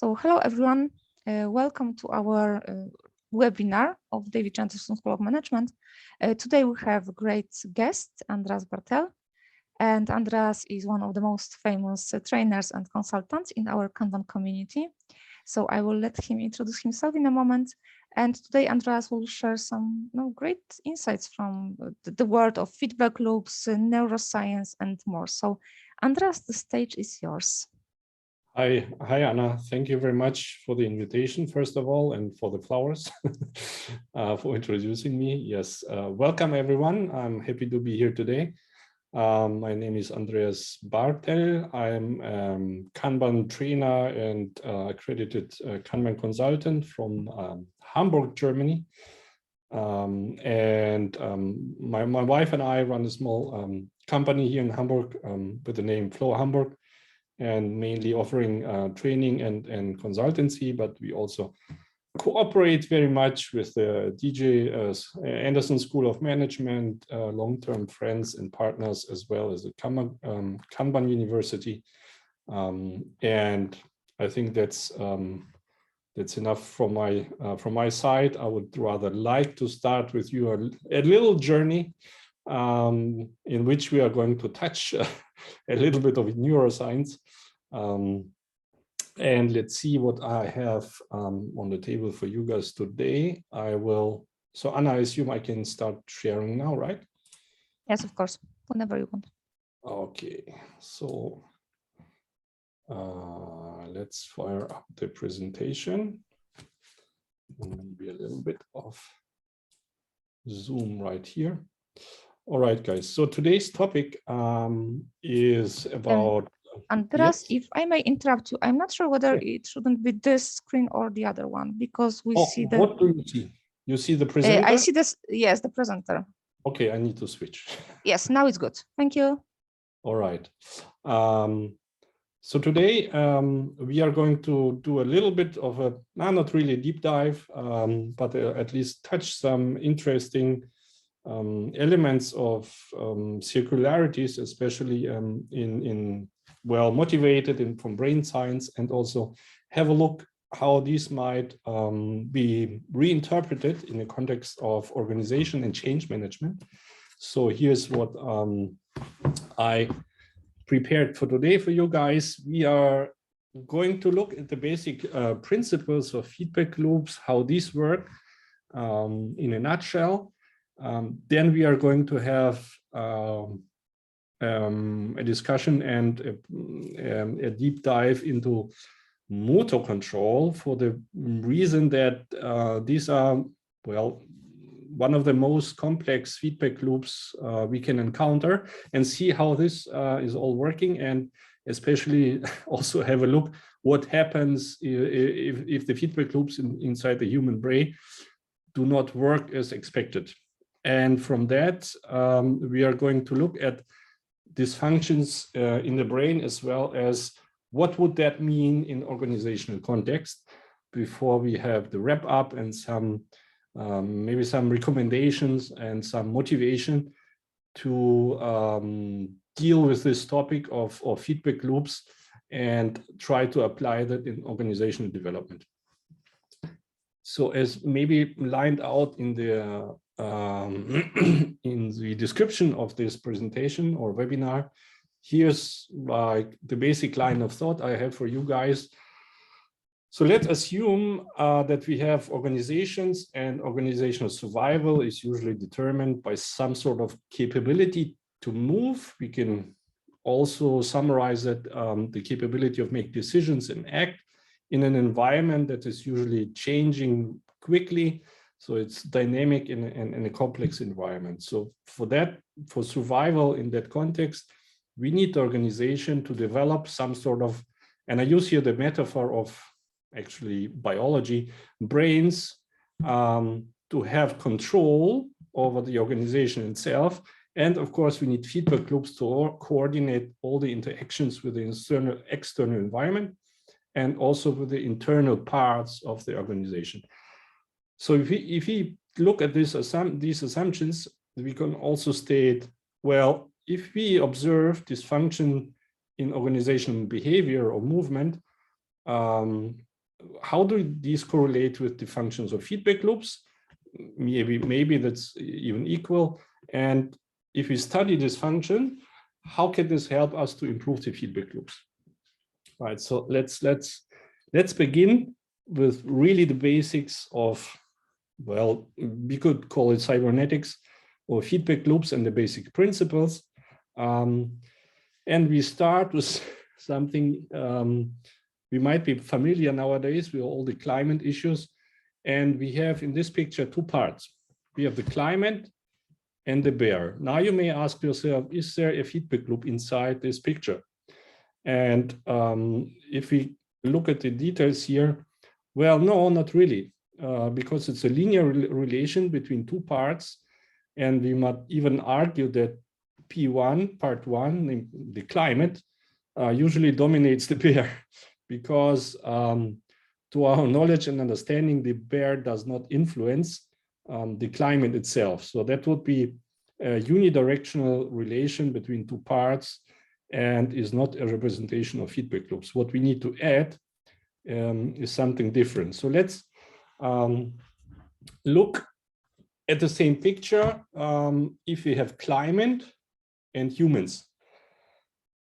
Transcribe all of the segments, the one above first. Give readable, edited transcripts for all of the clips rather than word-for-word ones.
So hello everyone, welcome to our webinar of David Johnson School of Management. Today we have a great guest, Andreas Bartel, and Andreas is one of the most famous trainers and consultants in our Kanban community. So I will let him introduce himself in a moment. And today Andreas will share some great insights from the world of feedback loops, neuroscience, and more. So Andreas, the stage is yours. Hi, Anna. Thank you very much for the invitation, first of all, and for the flowers, for introducing me. Yes, welcome everyone. I'm happy to be here today. My name is Andreas Bartel. I'm Kanban trainer and accredited Kanban consultant from Hamburg, Germany. My wife and I run a small company here in Hamburg with the name Flow Hamburg, and mainly offering training and consultancy, but we also cooperate very much with the DJ Anderson School of Management, long-term friends and partners, as well as the Kanban University. And I think that's enough from my side. I would rather like to start with you a little journey in which we are going to touch a little bit of neuroscience. And let's see what I have on the table for you guys today. So Anna, I assume I can start sharing now, right? Yes, of course, whenever you want. Okay, so let's fire up the presentation. Maybe a little bit of Zoom right here. All right, guys. So today's topic is about. Andreas, yes? if I may interrupt you, I'm not sure whether it shouldn't be this screen or the other one, because we see the. What do you see? You see the presenter? I see this. Yes, the presenter. Okay, I need to switch. Yes, now it's good. Thank you. All right. So today we are going to do a little bit of a, not really a deep dive, but at least touch some interesting elements of circularities, especially in well motivated and from brain science, and also have a look how these might be reinterpreted in the context of organization and change management. So here's what I prepared for today for you guys. We are going to look at the basic principles of feedback loops, how these work in a nutshell. Then we are going to have a discussion and a deep dive into motor control, for the reason that these are, well, one of the most complex feedback loops we can encounter, and see how this is all working, and especially also have a look what happens if the feedback loops inside the human brain do not work as expected. And from that, we are going to look at dysfunctions in the brain, as well as what would that mean in organizational context, before we have the wrap up and some maybe some recommendations and some motivation to deal with this topic of feedback loops and try to apply that in organizational development. So as maybe lined out in the in the description of this presentation or webinar, here's like the basic line of thought I have for you guys. So let's assume that we have organizations, and organizational survival is usually determined by some sort of capability to move. We can also summarize that the capability of make decisions and act in an environment that is usually changing quickly. So it's dynamic in a complex environment. So for that, for survival in that context, we need the organization to develop some sort of, and I use here the metaphor of actually biology, brains, to have control over the organization itself. And of course, we need feedback loops to coordinate all the interactions with the external environment, and also with the internal parts of the organization. So if we look at these assumptions, we can also state, well, if we observe dysfunction in organizational behavior or movement, how do these correlate with the functions of feedback loops? Maybe that's even equal. And if we study this function, how can this help us to improve the feedback loops? Right. So let's begin with really the basics of, well, we could call it cybernetics or feedback loops and the basic principles. And we start with something we might be familiar nowadays with all the climate issues. And we have in this picture two parts. We have the climate and the bear. Now you may ask yourself, is there a feedback loop inside this picture? And if we look at the details here, well, no, not really, because it's a linear relation between two parts. And we might even argue that P1, part one, the climate, usually dominates the bear, because to our knowledge and understanding, the bear does not influence the climate itself. So that would be a unidirectional relation between two parts and is not a representation of feedback loops. What we need to add is something different. So let's look at the same picture if we have climate and humans.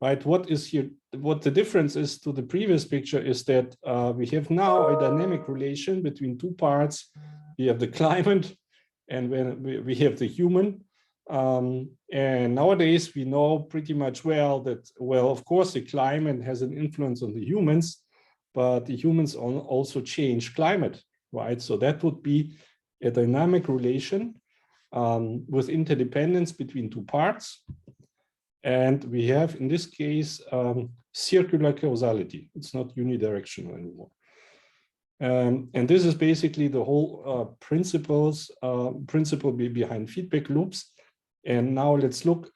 Right, what is here? What the difference is to the previous picture is that we have now a dynamic relation between two parts. We have the climate, and when we have the human. And nowadays we know pretty much well that, well, of course, the climate has an influence on the humans, but the humans also change climate, right? So that would be a dynamic relation with interdependence between two parts. And we have, in this case, circular causality. It's not unidirectional anymore. And this is basically the whole principle behind feedback loops. And now let's look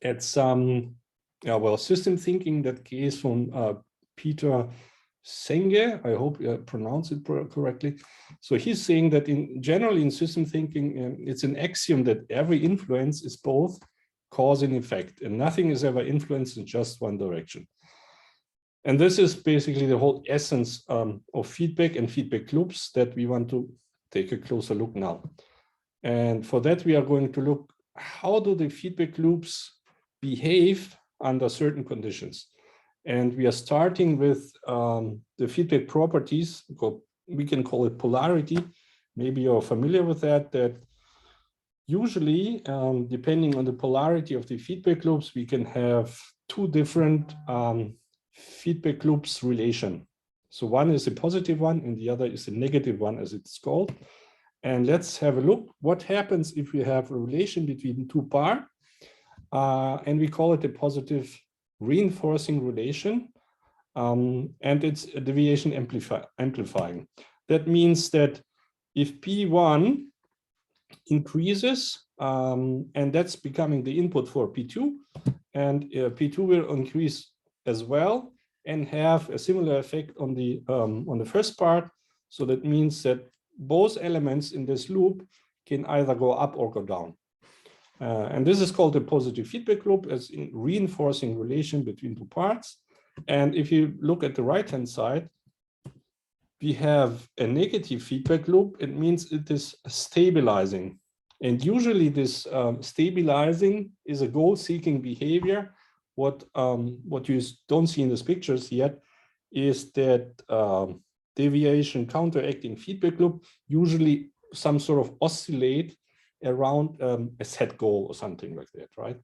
at some, system thinking that case from Peter Senge. I hope I pronounce it correctly. So he's saying that in general in system thinking, it's an axiom that every influence is both cause and effect, and nothing is ever influenced in just one direction. And this is basically the whole essence of feedback and feedback loops that we want to take a closer look now. And for that, we are going to look, how do the feedback loops behave under certain conditions? And we are starting with the feedback properties. We can call it polarity. Maybe you're familiar with that usually, depending on the polarity of the feedback loops, we can have two different feedback loops relation. So one is a positive one and the other is a negative one, as it's called. And let's have a look what happens if we have a relation between two parts, and we call it a positive reinforcing relation, and it's a deviation amplifying. That means that if P1 increases, and that's becoming the input for P2, and P2 will increase as well and have a similar effect on the first part. So that means that both elements in this loop can either go up or go down. And this is called a positive feedback loop, as in reinforcing relation between two parts. And if you look at the right-hand side, we have a negative feedback loop. It means it is stabilizing. And usually this stabilizing is a goal-seeking behavior. What you don't see in these pictures yet is that deviation counteracting feedback loop usually some sort of oscillate around a set goal or something like that, right?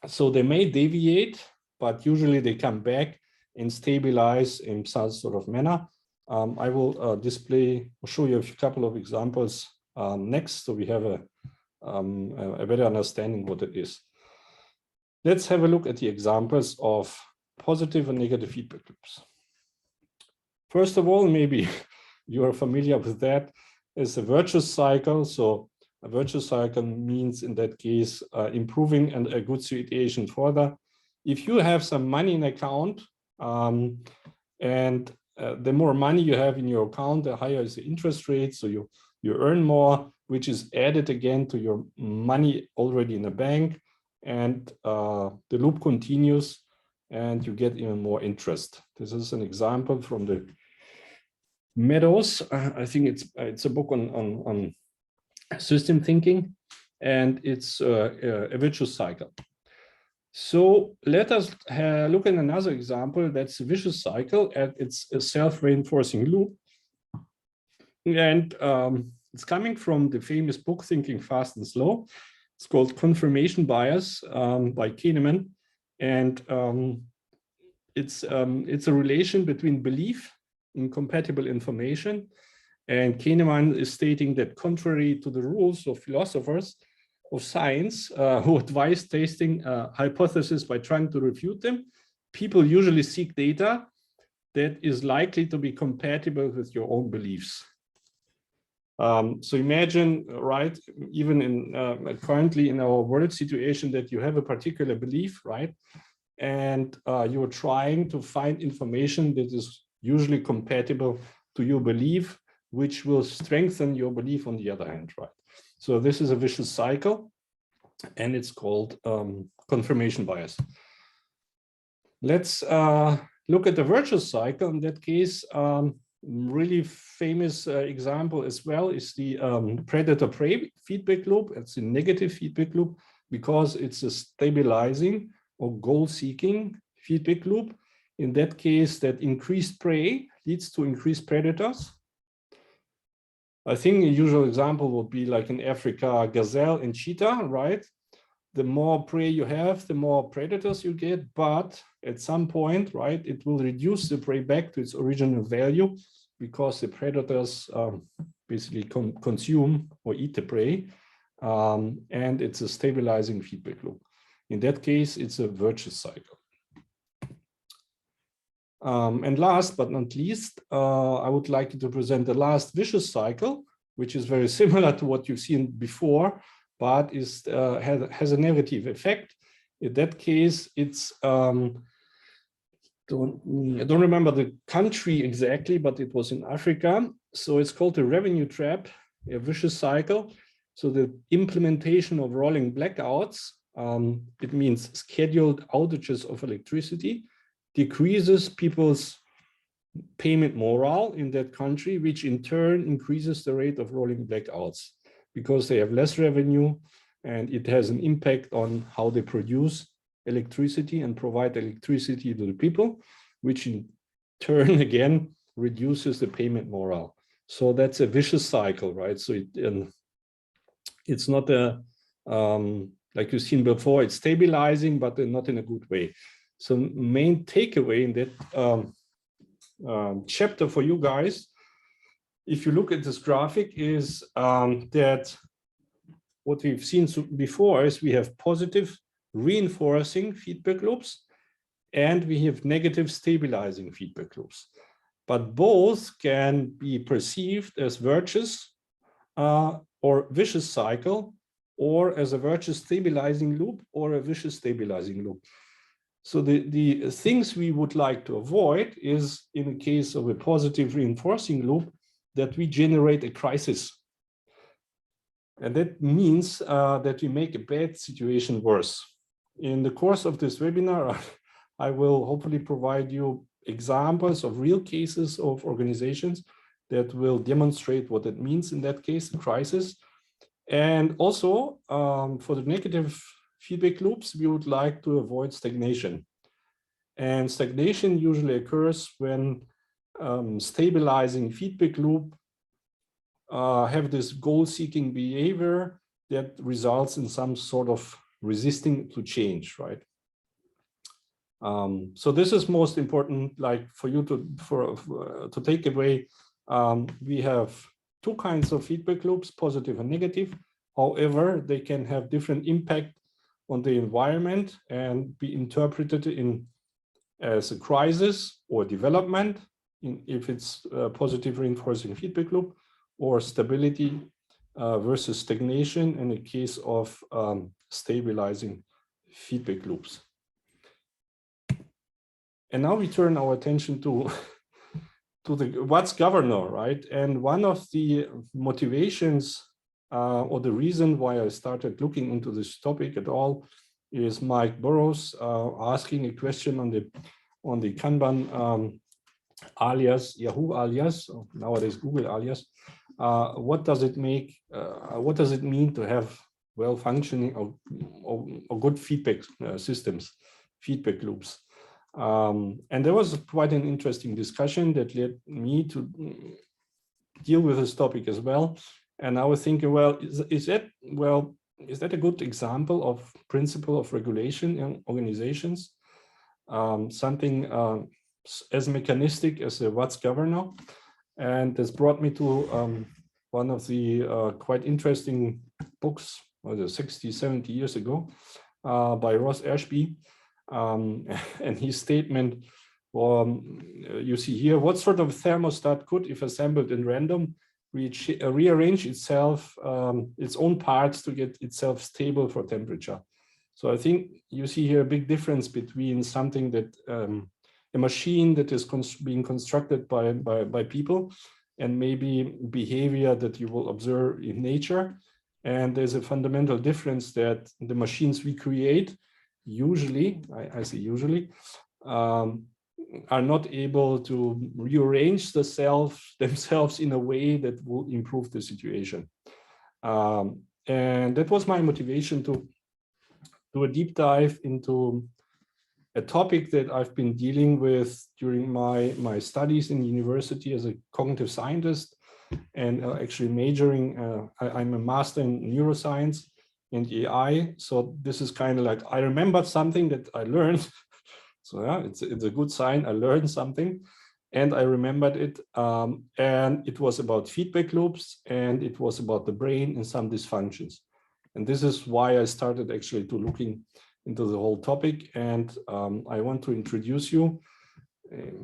So they may deviate, but usually they come back and stabilize in some sort of manner. I will show you a couple of examples next, so we have a better understanding what it is. Let's have a look at the examples of positive and negative feedback loops. First of all, maybe you are familiar with that, is a virtuous cycle. So a virtuous cycle means, in that case, improving and a good situation further. If you have some money in account, and the more money you have in your account, the higher is the interest rate. So you earn more, which is added again to your money already in the bank. And the loop continues and you get even more interest. This is an example from the Meadows. I think it's a book on system thinking, and it's a vicious cycle. So let us look at another example that's a vicious cycle, and it's a self-reinforcing loop. And it's coming from the famous book, Thinking Fast and Slow. It's called Confirmation Bias by Kahneman. And it's a relation between belief in compatible information. And Kahneman is stating that contrary to the rules of philosophers of science who advise testing hypotheses by trying to refute them, people usually seek data that is likely to be compatible with your own beliefs. So imagine, right, even in currently in our world situation, that you have a particular belief, right? And you're trying to find information that is usually compatible to your belief, which will strengthen your belief on the other hand, right? So this is a vicious cycle, and it's called confirmation bias. Let's look at the virtuous cycle. In that case, really famous example as well is the predator-prey feedback loop. It's a negative feedback loop because it's a stabilizing or goal-seeking feedback loop. In that case, that increased prey leads to increased predators. I think a usual example would be like in Africa, gazelle and cheetah, right? The more prey you have, the more predators you get, but at some point, right, it will reduce the prey back to its original value because the predators basically consume or eat the prey, and it's a stabilizing feedback loop. In that case, it's a virtuous cycle. And last but not least, I would like to present the last vicious cycle, which is very similar to what you've seen before, but is has a negative effect. In that case, it's I don't remember the country exactly, but it was in Africa. So it's called the revenue trap, a vicious cycle. So the implementation of rolling blackouts, it means scheduled outages of electricity, decreases people's payment morale in that country, which in turn increases the rate of rolling blackouts because they have less revenue, and it has an impact on how they produce electricity and provide electricity to the people, which in turn again reduces the payment morale. So that's a vicious cycle, right? So it's not a like you've seen before, it's stabilizing, but not in a good way. So main takeaway in that chapter for you guys, if you look at this graphic, is that what we've seen before is we have positive reinforcing feedback loops and we have negative stabilizing feedback loops. But both can be perceived as virtuous or vicious cycle, or as a virtuous stabilizing loop or a vicious stabilizing loop. So the things we would like to avoid is, in the case of a positive reinforcing loop, that we generate a crisis. And that means that we make a bad situation worse. In the course of this webinar, I will hopefully provide you examples of real cases of organizations that will demonstrate what it means in that case, a crisis. And also for the negative feedback loops, we would like to avoid stagnation. And stagnation usually occurs when stabilizing feedback loop have this goal-seeking behavior that results in some sort of resisting to change, right? So this is most important, like for you to take away. We have two kinds of feedback loops, positive and negative. However, they can have different impact on the environment and be interpreted as a crisis or development, if it's a positive reinforcing feedback loop, or stability versus stagnation in the case of stabilizing feedback loops. And now we turn our attention to what's governor, right? And one of the motivations or the reason why I started looking into this topic at all is Mike Burrows asking a question on the Kanban alias, Yahoo alias, or nowadays Google alias. What does it make? What does it mean to have well-functioning or good feedback systems, feedback loops? And there was quite an interesting discussion that led me to deal with this topic as well. And I was thinking, well, is that a good example of principle of regulation in organizations? Something as mechanistic as a what's governor. And this brought me to one of the quite interesting books, 60, 70 years ago, by Ross Ashby. And his statement, you see here, what sort of thermostat could, if assembled in random, rearrange itself, its own parts to get itself stable for temperature. So I think you see here a big difference between something that a machine that is being constructed by people and maybe behavior that you will observe in nature. And there's a fundamental difference that the machines we create usually, I say usually, are not able to rearrange themselves in a way that will improve the situation. And that was my motivation to do a deep dive into a topic that I've been dealing with during my studies in university as a cognitive scientist, and actually majoring, I'm a master in neuroscience and AI. So this is kind of like, I remembered something that I learned. So yeah, it's a good sign. I learned something and I remembered it. And it was about feedback loops, and it was about the brain and some dysfunctions. And this is why I started actually to looking into the whole topic. And I want to introduce you,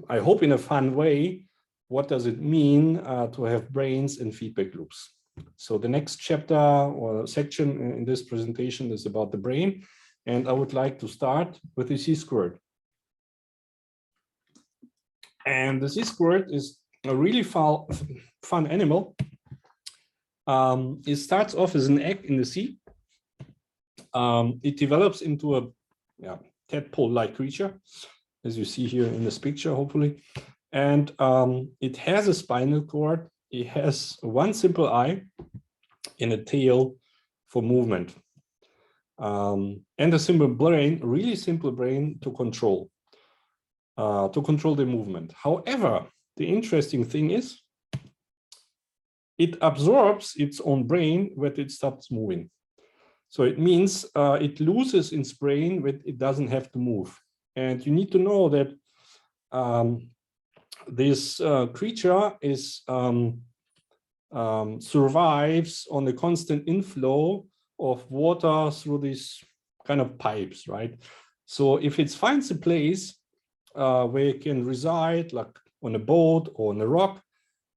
I hope in a fun way, what does it mean to have brains and feedback loops. So the next chapter or section in this presentation is about the brain. And I would like to start with the sea squirt. And the sea squirt is a really fun animal. It starts off as an egg in the sea. It develops into a tadpole-like creature, as you see here in this picture, hopefully. And it has a spinal cord. It has one simple eye and a tail for movement. And a simple brain, really simple brain to control the movement. However, the interesting thing is it absorbs its own brain when it stops moving. So it means it loses its brain when it doesn't have to move. And you need to know that this creature is survives on a constant inflow of water through these kind of pipes, right? So if it finds a place where it can reside, like on a boat or on a rock,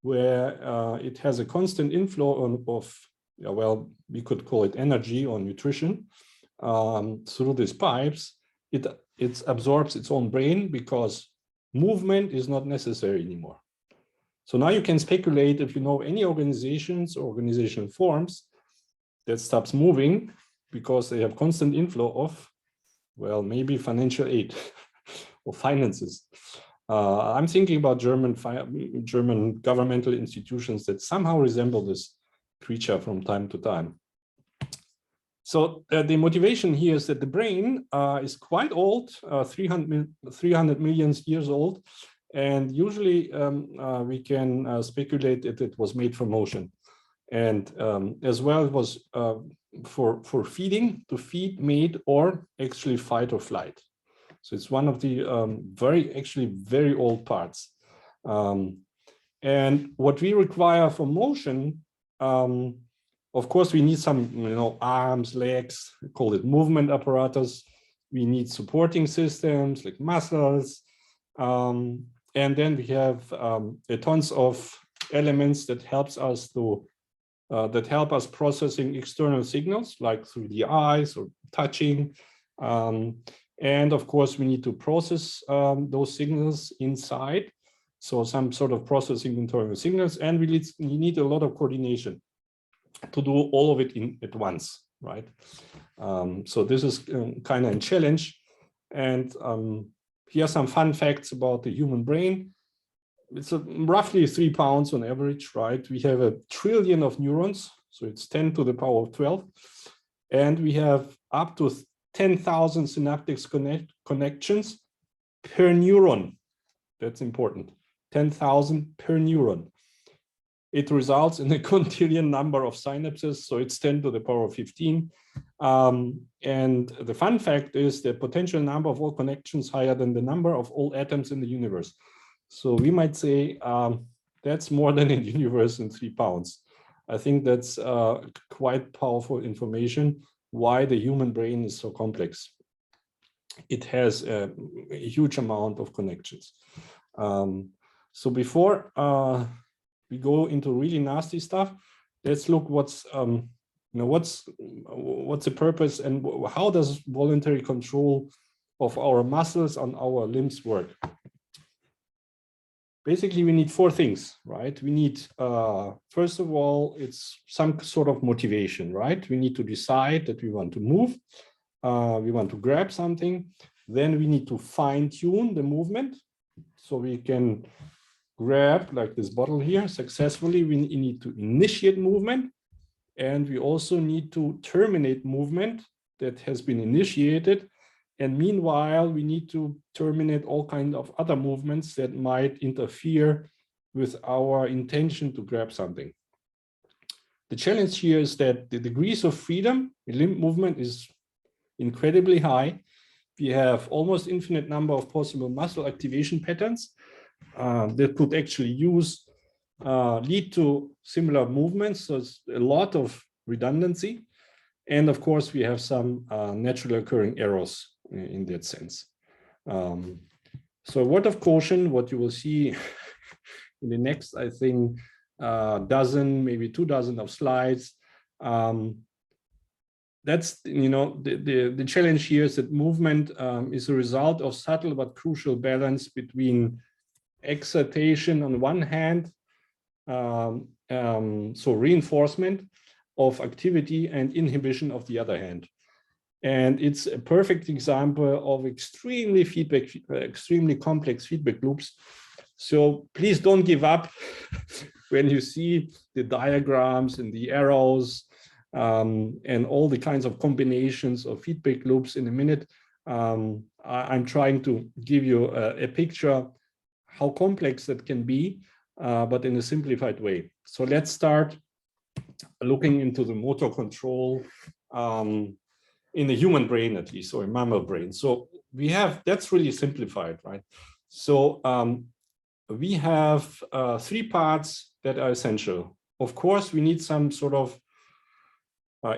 where it has a constant inflow of, well, we could call it energy or nutrition through these pipes, it absorbs its own brain because movement is not necessary anymore. So now you can speculate if you know any organizations or organizational forms that stops moving because they have constant inflow of, well, maybe financial aid or finances. I'm thinking about German governmental institutions that somehow resemble this creature from time to time. So the motivation here is that the brain is quite old, 300 million years old, and usually we can speculate that it was made for motion. And as well, it was for feeding, to feed, mate, or actually fight or flight. So it's one of the very old parts. And what we require for motion, of course, we need some, arms, legs, we call it movement apparatus. We need supporting systems like muscles. And then we have tons of elements that help us processing external signals, like through the eyes or touching. And of course, we need to process those signals inside. So some sort of processing internal signals, and we need a lot of coordination to do all of it at once. right? So this is kind of a challenge. And here are some fun facts about the human brain. It's roughly 3 pounds on average, right? We have 1 trillion of neurons, so it's 10 to the power of 12. And we have up to 10,000 synaptic connections per neuron. That's important, 10,000 per neuron. It results in a quintillion number of synapses, so it's 10 to the power of 15. And the fun fact is the potential number of all connections higher than the number of all atoms in the universe. So we might say that's more than a universe in 3 pounds. I think that's quite powerful information why the human brain is so complex. It has a huge amount of connections. So before we go into really nasty stuff, let's look what's the purpose and how does voluntary control of our muscles on our limbs work. Basically, we need 4 things, right? We need, first of all, it's some sort of motivation, right? We need to decide that we want to move, we want to grab something. Then we need to fine tune the movement so we can grab like this bottle here successfully. We need to initiate movement, and we also need to terminate movement that has been initiated. And meanwhile, we need to terminate all kinds of other movements that might interfere with our intention to grab something. The challenge here is that the degrees of freedom in limb movement is incredibly high. We have almost infinite number of possible muscle activation patterns that could actually lead to similar movements. So it's a lot of redundancy. And of course, we have some naturally occurring errors in that sense. So a word of caution, what you will see in the next, I think, dozen, maybe 2 dozen of slides. That's, the challenge here is that movement is a result of subtle but crucial balance between excitation on one hand, so reinforcement of activity, and inhibition of the other hand. And it's a perfect example of extremely complex feedback loops. So please don't give up when you see the diagrams and the arrows and all the kinds of combinations of feedback loops in a minute. I'm trying to give you a picture how complex that can be, but in a simplified way. So let's start looking into the motor control in the human brain, at least, or a mammal brain. So we have, that's really simplified, right? So we have 3 parts that are essential. Of course, we need some sort of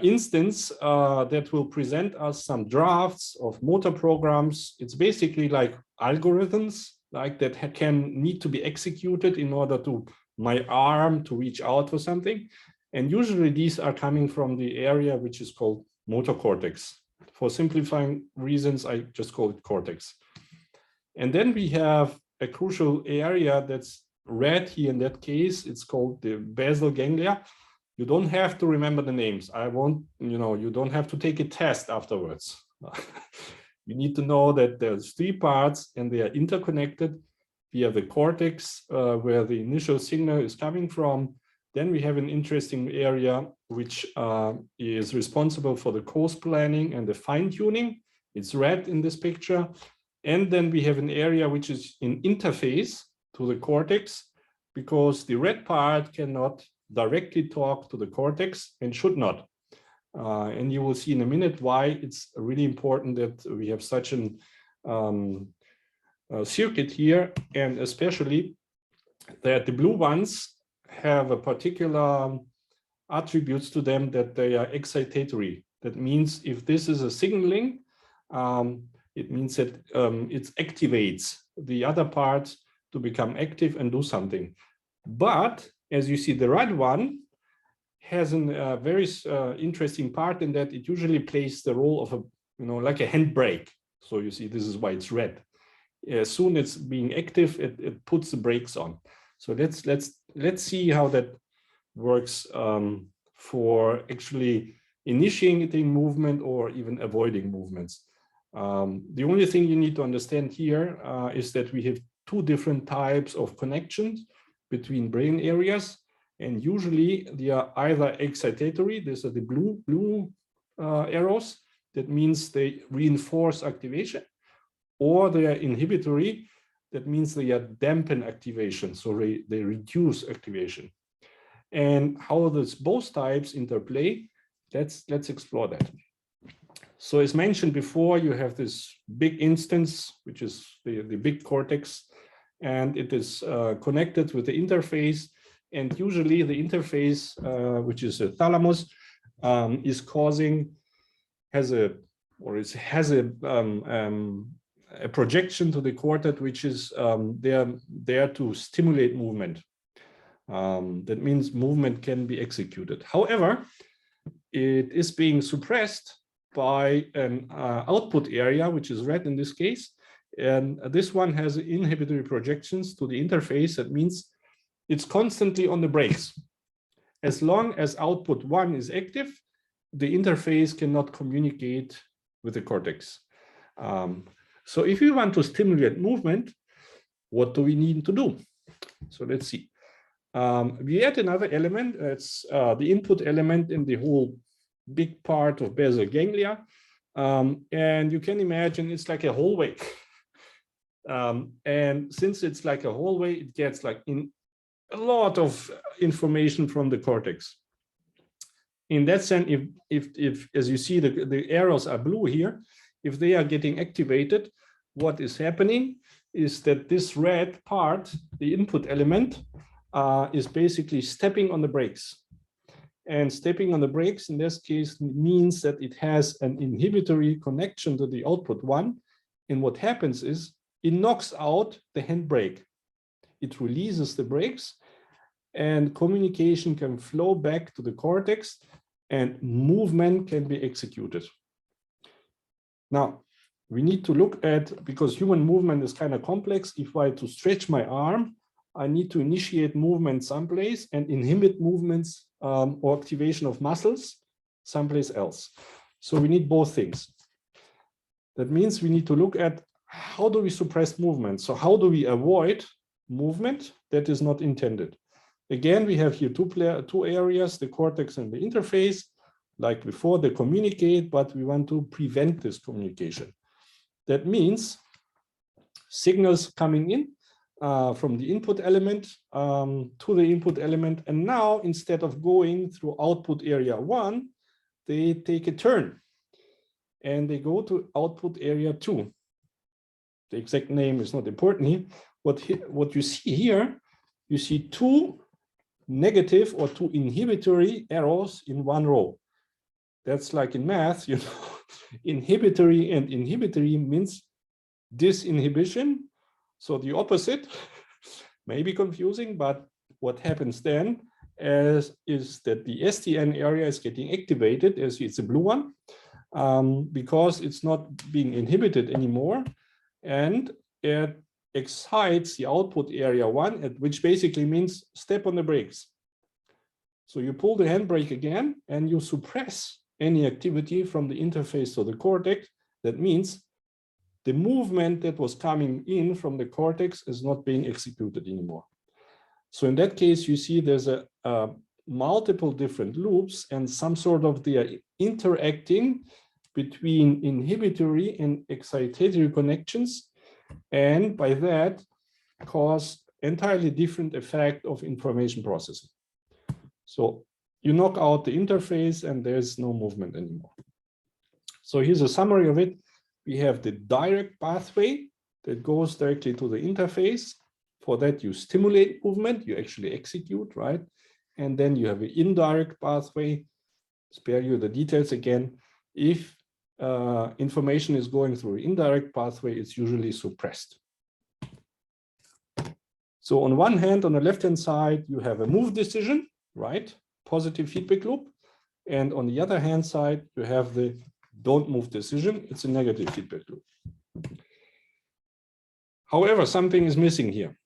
instance that will present us some drafts of motor programs. It's basically like algorithms, like that need to be executed in order to my arm to reach out for something. And usually these are coming from the area which is called motor cortex. For simplifying reasons, I just call it cortex. And then we have a crucial area that's red here in that case. It's called the basal ganglia. You don't have to remember the names. You don't have to take a test afterwards. You need to know that there's 3 parts and they are interconnected via the cortex where the initial signal is coming from. Then we have an interesting area which is responsible for the course planning and the fine tuning. It's red in this picture. And then we have an area which is in interface to the cortex, because the red part cannot directly talk to the cortex and should not. And you will see in a minute why it's really important that we have such an circuit here, and especially that the blue ones have a particular attributes to them, that they are excitatory. That means if this is a signaling, it means that it activates the other part to become active and do something. But as you see, the red one has a very interesting part in that it usually plays the role of like a handbrake. So you see, this is why it's red. As soon as it's being active, it puts the brakes on. So let's see how that works for actually initiating movement or even avoiding movements. The only thing you need to understand here is that we have two different types of connections between brain areas, and usually they are either excitatory, these are the blue arrows, that means they reinforce activation, or they are inhibitory, that means they are dampen activation, so they reduce activation. And how does both types interplay? Let's explore that. So as mentioned before, you have this big instance, which is the big cortex, and it is connected with the interface. And usually the interface, which is a thalamus, has a projection to the cortex, which is there to stimulate movement. That means movement can be executed. However, it is being suppressed by an output area, which is red in this case. And this one has inhibitory projections to the interface. That means it's constantly on the brakes. As long as output 1 is active, the interface cannot communicate with the cortex. So if you want to stimulate movement, what do we need to do? So let's see. We add another element. It's the input element in the whole big part of basal ganglia. And you can imagine it's like a hallway. And since it's like a hallway, it gets like in a lot of information from the cortex. In that sense, if as you see, the arrows are blue here, if they are getting activated, what is happening is that this red part, the input element, is basically stepping on the brakes. And stepping on the brakes in this case means that it has an inhibitory connection to the output 1. And what happens is it knocks out the handbrake. It releases the brakes, and communication can flow back to the cortex, and movement can be executed. Now, we need to look at, because human movement is kind of complex, if I to stretch my arm, I need to initiate movement someplace and inhibit movements or activation of muscles someplace else. So we need both things. That means we need to look at how do we suppress movement? So how do we avoid movement that is not intended? Again, we have here two areas, the cortex and the interface. Like before, they communicate, but we want to prevent this communication. That means signals coming in from the input element to the input element. And now, instead of going through output area 1, they take a turn and they go to output area 2. The exact name is not important here. What you see here, you see two negative or two inhibitory arrows in one row. That's like in math, you know, inhibitory and inhibitory means disinhibition. So the opposite may be confusing, but what happens then is that the STN area is getting activated, as it's a blue one, because it's not being inhibited anymore, and it excites the output area 1, which basically means step on the brakes. So you pull the handbrake again, and you suppress any activity from the interface to the cortex. That means the movement that was coming in from the cortex is not being executed anymore. So in that case, you see there's a multiple different loops, and some sort of they are interacting between inhibitory and excitatory connections, and by that cause entirely different effect of information processing. So you knock out the interface and there's no movement anymore. So here's a summary of it. We have the direct pathway that goes directly to the interface. For that, you stimulate movement, you actually execute, right? And then you have an indirect pathway. Spare you the details again. If information is going through an indirect pathway, it's usually suppressed. So on one hand, on the left-hand side, you have a move decision, right? Positive feedback loop. And on the other hand side, you have the don't move decision. It's a negative feedback loop. However, something is missing here.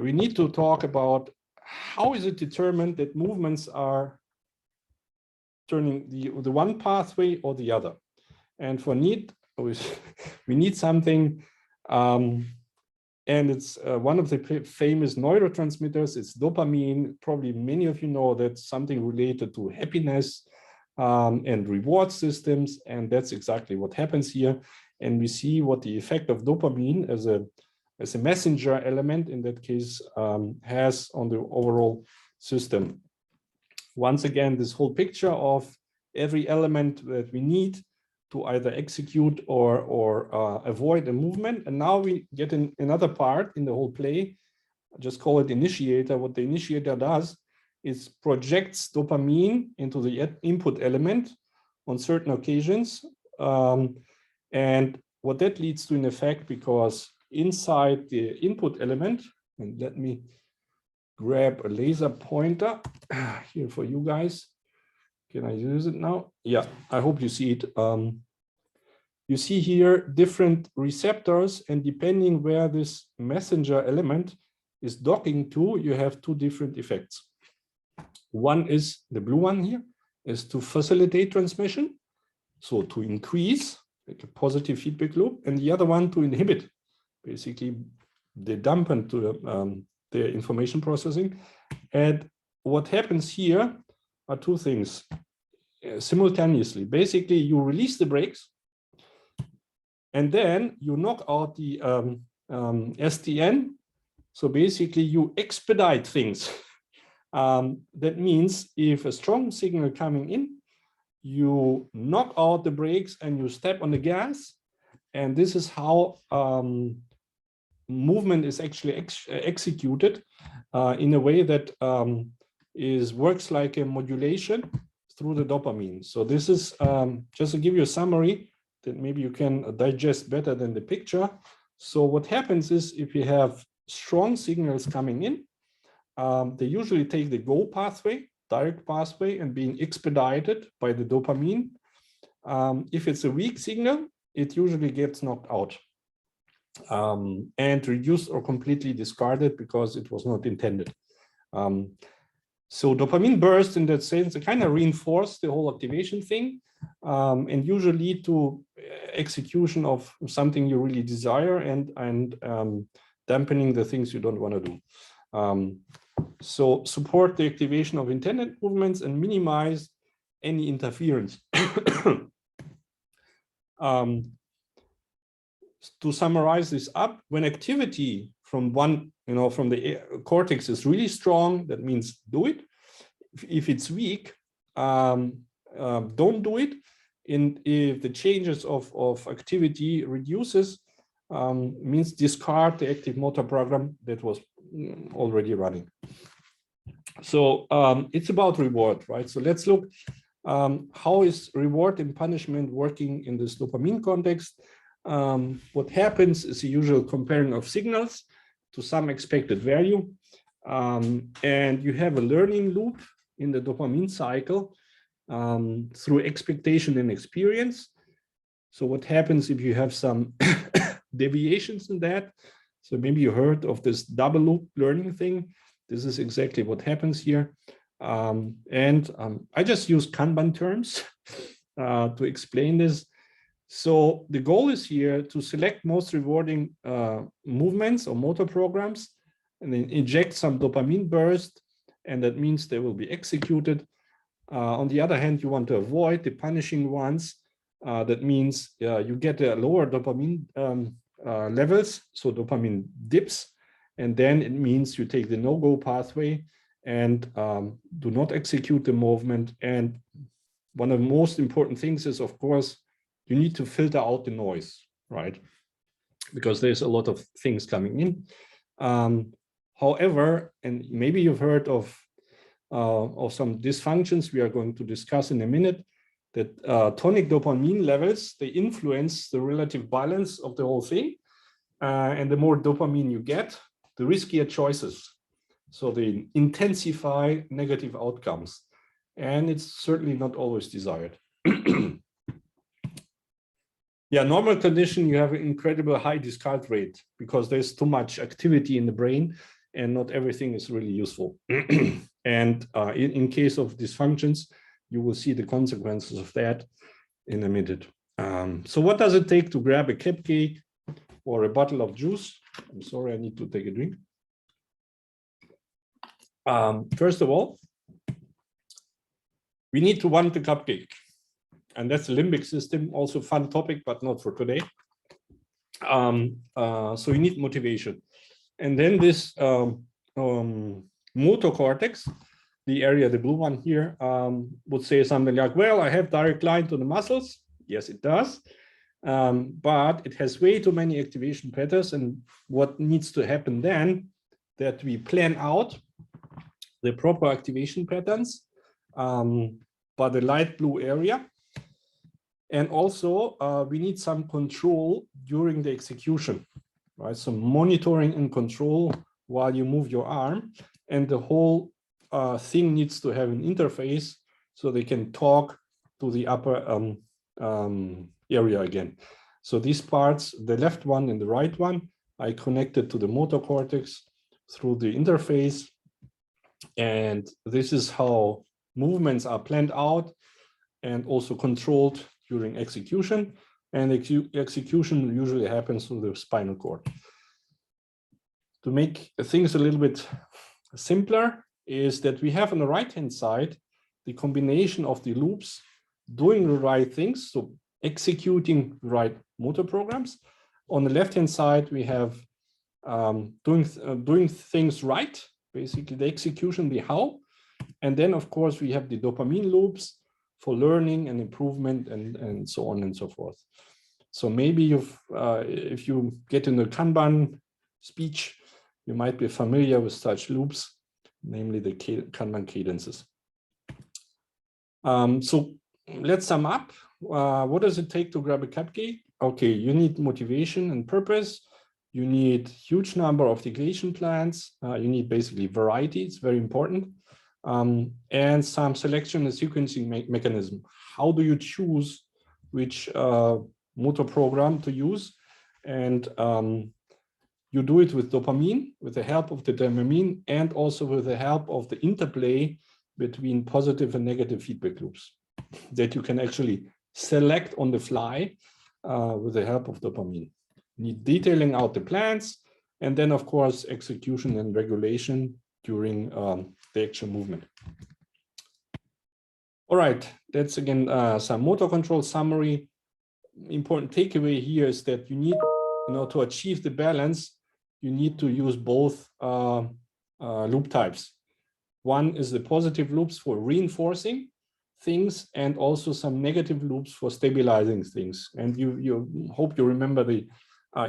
We need to talk about how is it determined that movements are turning the one pathway or the other. And for need, we need something, and it's one of the famous neurotransmitters. It's dopamine. Probably many of you know that's something related to happiness and reward systems, and that's exactly what happens here. And we see what the effect of dopamine as a messenger element in that case has on the overall system. Once again, this whole picture of every element that we need to either execute or avoid a movement. And now we get in another part in the whole play. I just call it initiator. What the initiator does is projects dopamine into the input element on certain occasions. And what that leads to in effect, because inside the input element, and let me grab a laser pointer here for you guys. Can I use it now? Yeah, I hope you see it. You see here different receptors, and depending where this messenger element is docking to, you have two different effects. One is, the blue one here, is to facilitate transmission, so to increase, like a positive feedback loop, and the other one to inhibit, basically they dampen to the information processing. And what happens here are two things simultaneously. Basically, you release the brakes, and then you knock out the SDN. So basically, you expedite things. That means if a strong signal coming in, you knock out the brakes and you step on the gas. And this is how movement is actually executed in a way that works like a modulation through the dopamine. So this is just to give you a summary that maybe you can digest better than the picture. So what happens is if you have strong signals coming in, they usually take the go pathway, direct pathway, and being expedited by the dopamine. If it's a weak signal, it usually gets knocked out and reduced or completely discarded because it was not intended. So dopamine bursts in that sense, they kind of reinforce the whole activation thing and usually lead to execution of something you really desire and dampening the things you don't want to do. So support the activation of intended movements and minimize any interference. To summarize this up, when activity from from the cortex is really strong, that means do it. If it's weak, don't do it. And if the changes of activity reduces, means discard the active motor program that was already running. So it's about reward, right? So let's look how is reward and punishment working in this dopamine context. What happens is the usual comparing of signals to some expected value. And you have a learning loop in the dopamine cycle through expectation and experience. So what happens if you have some deviations in that? So maybe you heard of this double loop learning thing. This is exactly what happens here. I just use Kanban terms to explain this. So the goal is here to select most rewarding movements or motor programs and then inject some dopamine burst, and that means they will be executed. On the other hand, you want to avoid the punishing ones. That means you get a lower dopamine levels, so dopamine dips, and then it means you take the no-go pathway and do not execute the movement. And one of the most important things is, of course, you need to filter out the noise, right? Because there's a lot of things coming in. However, and maybe you've heard of some dysfunctions we are going to discuss in a minute, that tonic dopamine levels, they influence the relative balance of the whole thing. And the more dopamine you get, the riskier choices. So they intensify negative outcomes. And it's certainly not always desired. Yeah, normal condition, you have an incredible high discard rate because there's too much activity in the brain and not everything is really useful. And in case of dysfunctions, you will see the consequences of that in a minute. So what does it take to grab a cupcake or a bottle of juice? I'm sorry, I need to take a drink. First of all, we need to want the cupcake. And that's the limbic system, also fun topic, but not for today. So you need motivation. And then this motor cortex, the area, the blue one here, would say something like, well, I have direct line to the muscles. Yes, it does. But it has way too many activation patterns. And what needs to happen then, that we plan out the proper activation patterns by the light blue area. And also, we need some control during the execution, right? So monitoring and control while you move your arm, and the whole thing needs to have an interface so they can talk to the upper area again. So these parts, the left one and the right one, I connected to the motor cortex through the interface. And this is how movements are planned out and also controlled during execution. And execution usually happens through the spinal cord. To make things a little bit simpler is that we have on the right-hand side the combination of the loops doing the right things, so executing the right motor programs. On the left-hand side, we have doing things right, basically the execution, the how. And then, of course, we have the dopamine loops for learning and improvement and so on and so forth. So maybe if you get in a Kanban speech, you might be familiar with such loops, namely the Kanban cadences. So let's sum up. What does it take to grab a cupcake? Okay, you need motivation and purpose. You need huge number of degradation plans. You need basically variety. It's very important. And some selection and sequencing mechanism. How do you choose which motor program to use? And you do it with dopamine, with the help of the dopamine, and also with the help of the interplay between positive and negative feedback loops that you can actually select on the fly with the help of dopamine. You need detailing out the plans, and then, of course, execution and regulation during the actual movement. All right, that's again some motor control summary. Important takeaway here is that you need, to achieve the balance, you need to use both loop types. One is the positive loops for reinforcing things, and also some negative loops for stabilizing things. And you hope you remember the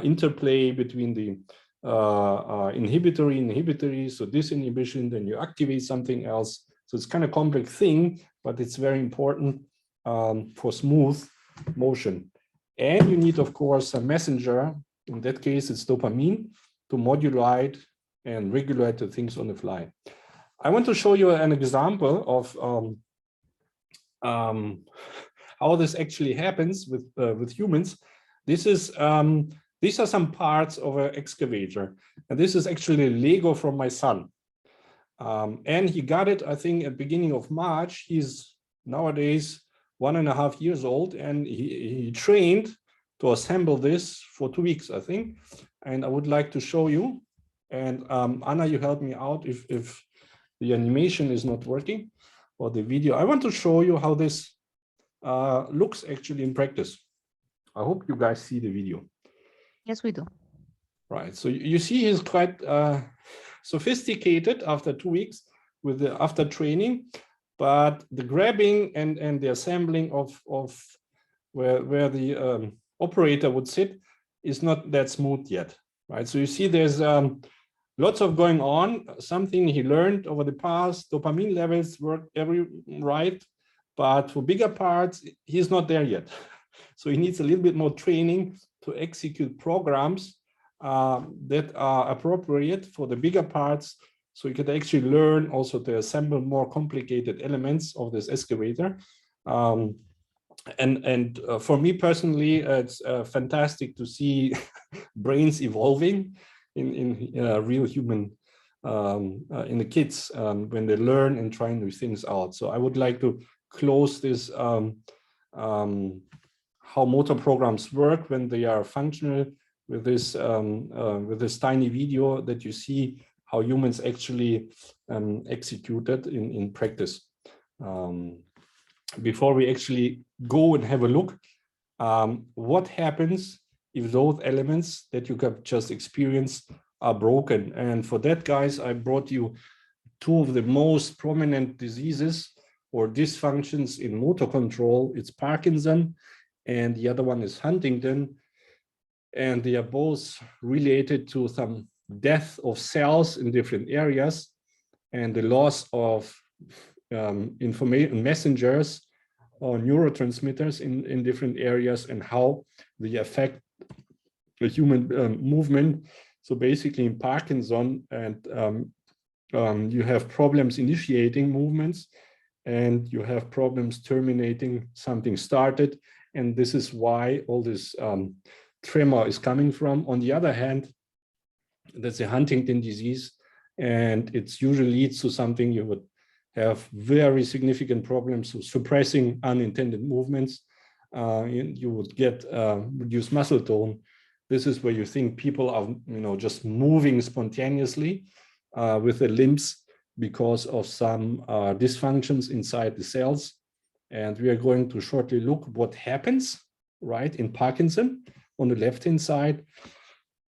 interplay between the inhibitory, so disinhibition, then you activate something else. So it's kind of complex thing, but it's very important for smooth motion. And you need, of course, a messenger. In that case, it's dopamine to modulate and regulate the things on the fly. I want to show you an example of how this actually happens with humans. This is these are some parts of an excavator, and this is actually Lego from my son. And he got it, I think, at the beginning of March. He's nowadays 1.5 years old, and he trained to assemble this for 2 weeks, I think. And I would like to show you. And Anna, you help me out if the animation is not working, or the video. I want to show you how this looks actually in practice. I hope you guys see the video. Yes, we do. Right. So you see he's quite sophisticated after 2 weeks after training, but the grabbing and the assembling of where the operator would sit is not that smooth yet. Right. So you see there's lots of going on, something he learned over the past. Dopamine levels work right, but for bigger parts, he's not there yet. So he needs a little bit more training to execute programs that are appropriate for the bigger parts. So he could actually learn also to assemble more complicated elements of this excavator. And for me personally, it's fantastic to see brains evolving in real human, in the kids when they learn and try new things out. So I would like to close this how motor programs work when they are functional with this tiny video that you see how humans actually execute it in practice. Before we actually go and have a look, what happens if those elements that you have just experienced are broken? And for that, guys, I brought you two of the most prominent diseases or dysfunctions in motor control. It's Parkinson, and the other one is Huntington. And they are both related to some death of cells in different areas and the loss of information messengers or neurotransmitters in different areas, and how they affect the human movement. So basically in Parkinson, and you have problems initiating movements, and you have problems terminating something started. And this is why all this tremor is coming from. On the other hand, that's a Huntington disease, and it usually leads to something you would have very significant problems with suppressing unintended movements. You would get reduced muscle tone. This is where you think people are, just moving spontaneously with the limbs because of some dysfunctions inside the cells. And we are going to shortly look what happens, right, in Parkinson on the left-hand side.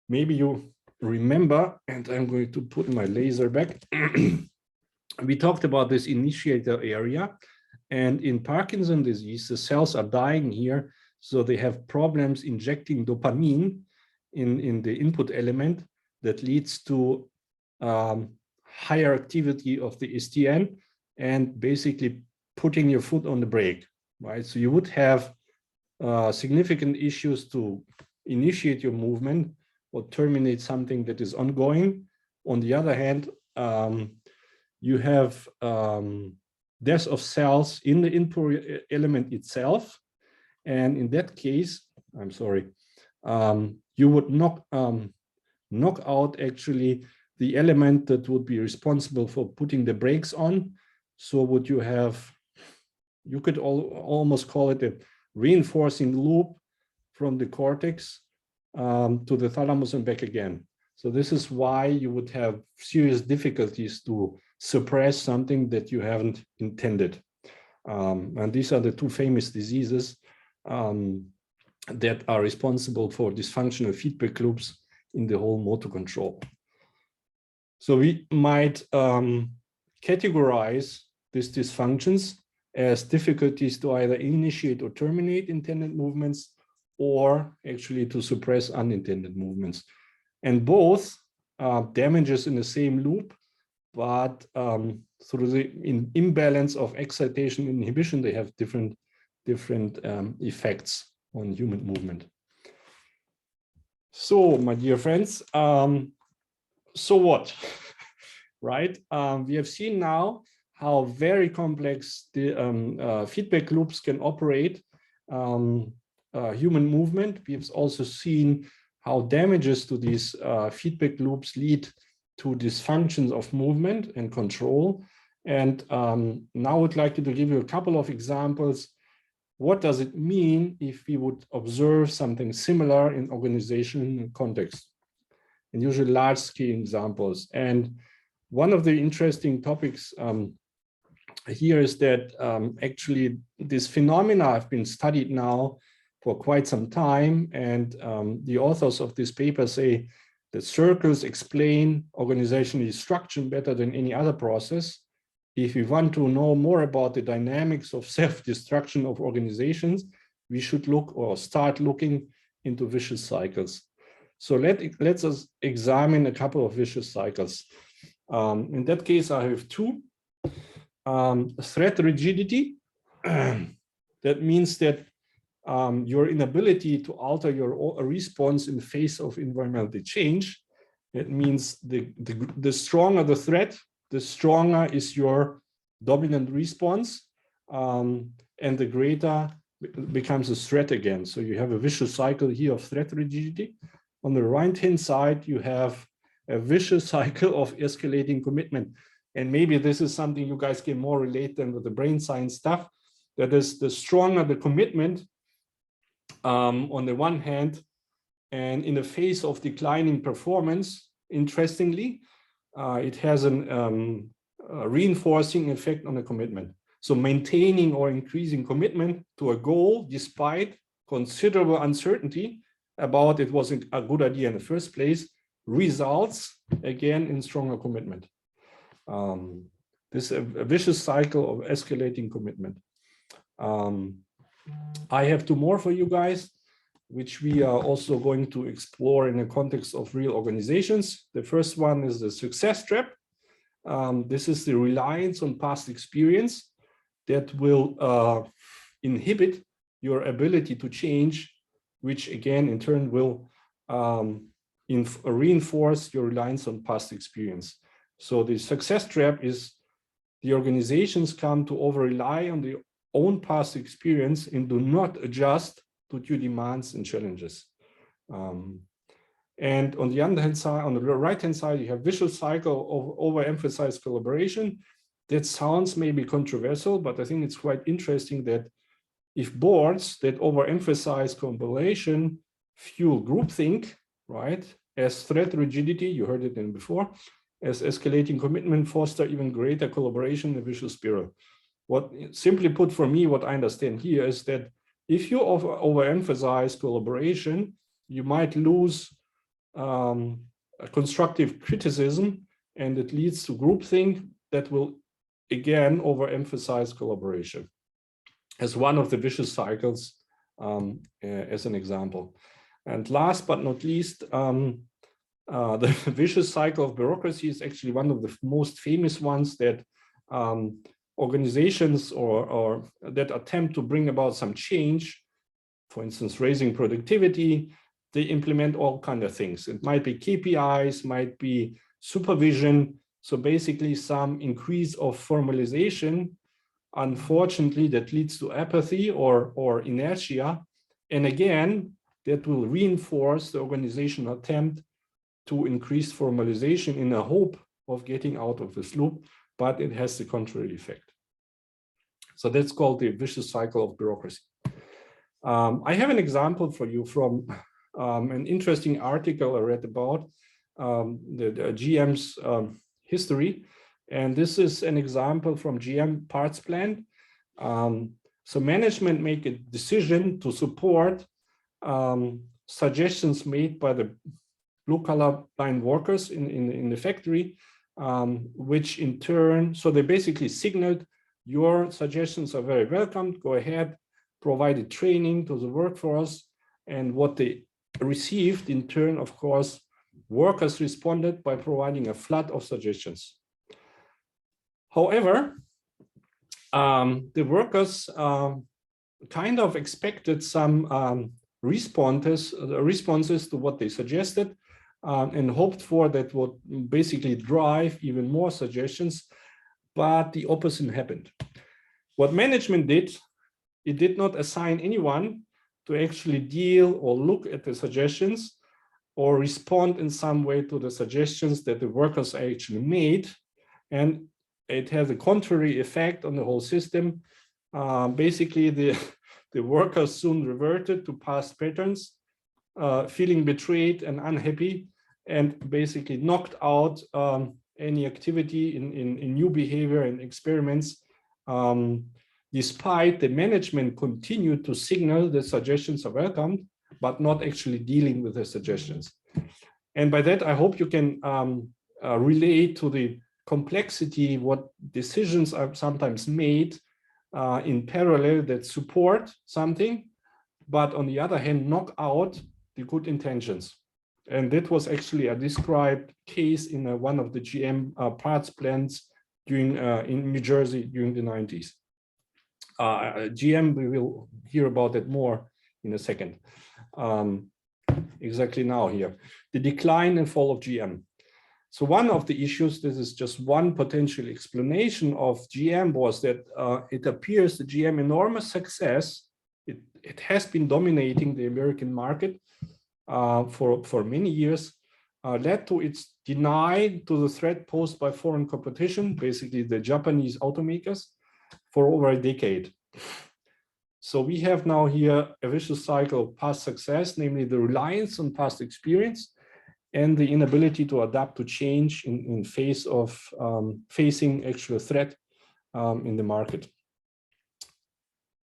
Maybe you remember, and I'm going to put my laser back. We talked about this initiator area, and in Parkinson disease, the cells are dying here, so they have problems injecting dopamine in the input element that leads to higher activity of the STN and basically putting your foot on the brake, right? So you would have significant issues to initiate your movement or terminate something that is ongoing. On the other hand, you have death of cells in the input element itself. And in that case, I'm sorry, you would knock out actually the element that would be responsible for putting the brakes on. So what you have, you could almost call it a reinforcing loop from the cortex to the thalamus and back again. So this is why you would have serious difficulties to suppress something that you haven't intended. And these are the two famous diseases that are responsible for dysfunctional feedback loops in the whole motor control. So we might categorize these dysfunctions as difficulties to either initiate or terminate intended movements, or actually to suppress unintended movements. And both damages in the same loop, but through the imbalance of excitation and inhibition, they have different effects on human movement. So, my dear friends, so what, right? We have seen now how very complex the feedback loops can operate human movement. We've also seen how damages to these feedback loops lead to dysfunctions of movement and control. And now I'd like to give you a couple of examples. What does it mean if we would observe something similar in organizational context? And usually large-scale examples. And one of the interesting topics here is that actually this phenomena have been studied now for quite some time, and the authors of this paper say that circles explain organizational destruction better than any other process. If we want to know more about the dynamics of self-destruction of organizations, we should look or start looking into vicious cycles. So let's us examine a couple of vicious cycles. In that case, I have two. Threat rigidity. That means that your inability to alter your response in the face of environmental change. That means the stronger the threat, the stronger is your dominant response, and the greater becomes a threat again. So you have a vicious cycle here of threat rigidity. On the right-hand side, you have a vicious cycle of escalating commitment. And maybe this is something you guys can more relate than with the brain science stuff. That is, the stronger the commitment on the one hand, and in the face of declining performance, interestingly, it has a reinforcing effect on the commitment. So maintaining or increasing commitment to a goal despite considerable uncertainty about it wasn't a good idea in the first place results again in stronger commitment. This is a vicious cycle of escalating commitment. I have two more for you guys, which we are also going to explore in the context of real organizations. The first one is the success trap. This is the reliance on past experience that will inhibit your ability to change, which again, in turn, will reinforce your reliance on past experience. So the success trap is the organizations come to over-rely on their own past experience and do not adjust to new demands and challenges. And on the other hand side, on the right-hand side, you have vicious cycle of overemphasized collaboration. That sounds maybe controversial, but I think it's quite interesting that if boards that overemphasize collaboration fuel groupthink, right, as threat rigidity, you heard it in before, as escalating commitment foster even greater collaboration in a vicious spiral. What, simply put, for me, what I understand here is that if you overemphasize collaboration, you might lose a constructive criticism, and it leads to groupthink that will again overemphasize collaboration as one of the vicious cycles, as an example. And last but not least, the vicious cycle of bureaucracy is actually one of the most famous ones that organizations or that attempt to bring about some change, for instance, raising productivity, they implement all kinds of things. It might be KPIs, might be supervision. So basically some increase of formalization, unfortunately, that leads to apathy or inertia. And again, that will reinforce the organizational attempt to increase formalization in a hope of getting out of this loop, but it has the contrary effect. So that's called the vicious cycle of bureaucracy. I have an example for you from an interesting article I read about the GM's history. And this is an example from GM parts plant. So management make a decision to support suggestions made by the blue collar blind workers in the factory, which in turn, so they basically signaled your suggestions are very welcome, go ahead, provided training to the workforce, and what they received in turn, of course, workers responded by providing a flood of suggestions. However, the workers kind of expected some responses to what they suggested and hoped for that would basically drive even more suggestions, but the opposite happened. What management did, it did not assign anyone to actually deal or look at the suggestions or respond in some way to the suggestions that the workers actually made. And it has a contrary effect on the whole system. Basically, the workers soon reverted to past patterns, feeling betrayed and unhappy, and basically knocked out any activity in new behavior and experiments, despite the management continued to signal that suggestions are welcomed, but not actually dealing with the suggestions. And by that, I hope you can relate to the complexity, what decisions are sometimes made in parallel that support something, but on the other hand, knock out the good intentions. And that was actually a described case in one of the GM parts plants during in New Jersey during the 90s. GM, we will hear about that more in a second. Exactly now here, the decline and fall of GM. So one of the issues, this is just one potential explanation of GM, was that it appears the GM enormous success, it has been dominating the American market for many years, led to its denial to the threat posed by foreign competition, basically the Japanese automakers, for over a decade. So we have now here a vicious cycle of past success, namely the reliance on past experience and the inability to adapt to change in face of facing actual threat in the market.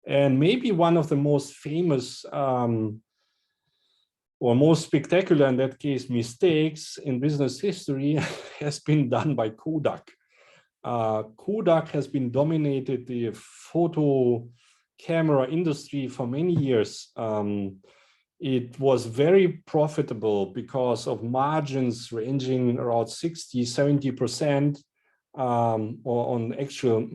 And maybe one of the most famous or most spectacular, in that case, mistakes in business history has been done by Kodak. Kodak has been dominated the photo camera industry for many years. It was very profitable because of margins ranging around 60–70% or on actual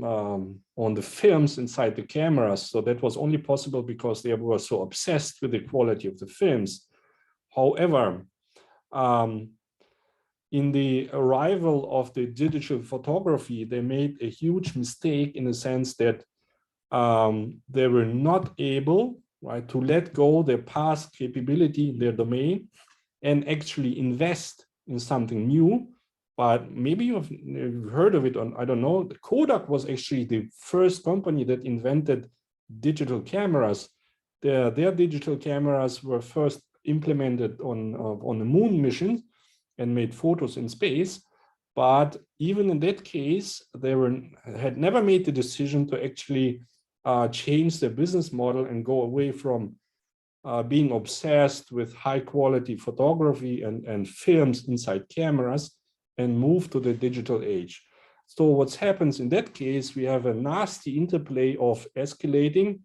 on the films inside the cameras. So that was only possible because they were so obsessed with the quality of the films. However, in the arrival of the digital photography, they made a huge mistake in the sense that they were not able, right, to let go their past capability in their domain and actually invest in something new. But maybe you've heard of it, on, I don't know. Kodak was actually the first company that invented digital cameras. Their digital cameras were first implemented on the moon mission and made photos in space. But even in that case, they had never made the decision to actually change their business model and go away from being obsessed with high quality photography and films inside cameras and move to the digital age. So what happens in that case, we have a nasty interplay of escalating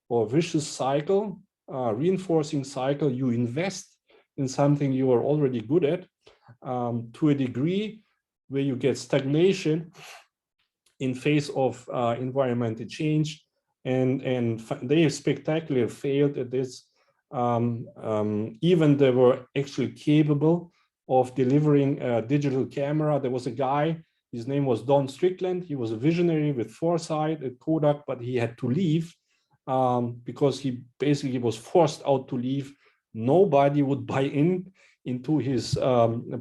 or vicious cycle, reinforcing cycle. You invest in something you are already good at to a degree where you get stagnation in face of environmental change, and they spectacularly failed at this. Even they were actually capable of delivering a digital camera. There was a guy, his name was Don Strickland. He was a visionary with foresight at Kodak, but he had to leave because he basically was forced out to leave. Nobody would buy into his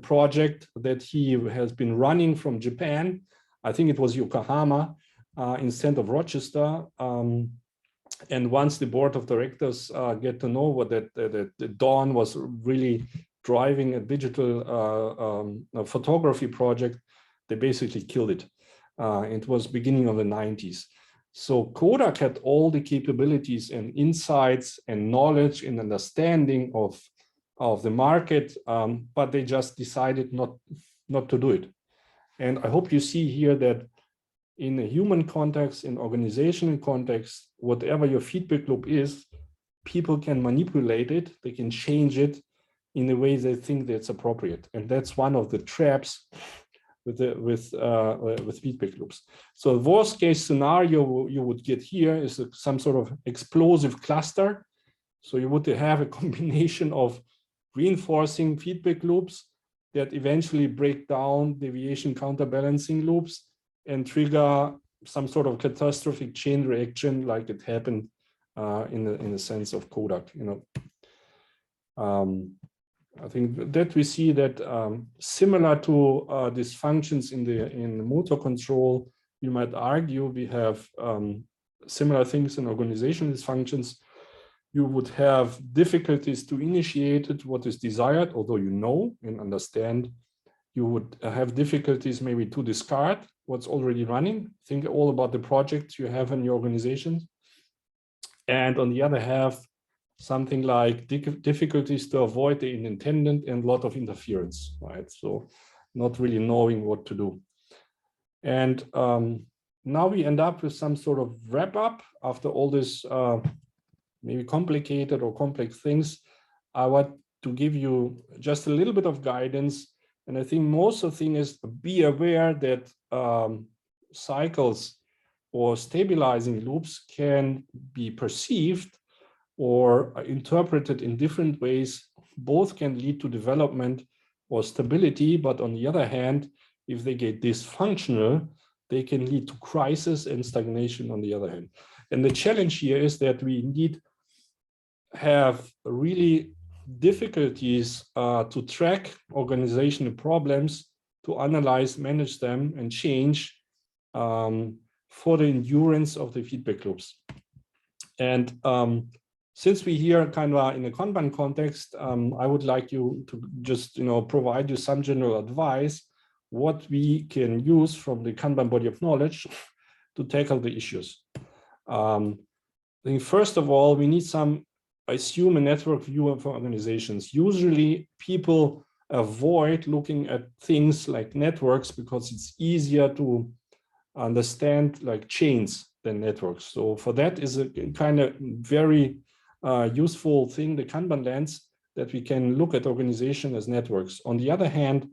project that he has been running from Japan. I think it was Yokohama instead of Rochester. And once the board of directors get to know what that Don was really driving a digital photography project, they basically killed it. It was beginning of the 90s. So Kodak had all the capabilities and insights and knowledge and understanding of the market, but they just decided not to do it. And I hope you see here that in a human context, in organizational context, whatever your feedback loop is, people can manipulate it, they can change it in the way they think that's appropriate. And that's one of the traps with feedback loops. So the worst case scenario you would get here is some sort of explosive cluster. So you would have a combination of reinforcing feedback loops that eventually break down deviation counterbalancing loops and trigger some sort of catastrophic chain reaction, like it happened in the sense of Kodak. I think that we see that similar to dysfunctions in the motor control, you might argue we have similar things in organizational dysfunctions. You would have difficulties to initiate what is desired, although you know and understand. You would have difficulties maybe to discard what's already running. Think all about the projects you have in your organization. And on the other hand, something like difficulties to avoid the unintended and a lot of interference, right? So not really knowing what to do. And now we end up with some sort of wrap up after all this maybe complicated or complex things. I want to give you just a little bit of guidance. And I think most of the thing is be aware that cycles or stabilizing loops can be perceived or interpreted in different ways. Both can lead to development or stability, but on the other hand, if they get dysfunctional, they can lead to crisis and stagnation on the other hand. And the challenge here is that we indeed have really difficulties to track organizational problems, to analyze, manage them, and change for the endurance of the feedback loops. And since we here kind of in a Kanban context, I would like you to just provide you some general advice what we can use from the Kanban body of knowledge to tackle the issues. I think first of all, we need some, I assume, a network view for organizations. Usually people avoid looking at things like networks because it's easier to understand like chains than networks. So for that is a kind of very useful thing, the Kanban lens, that we can look at organization as networks. On the other hand,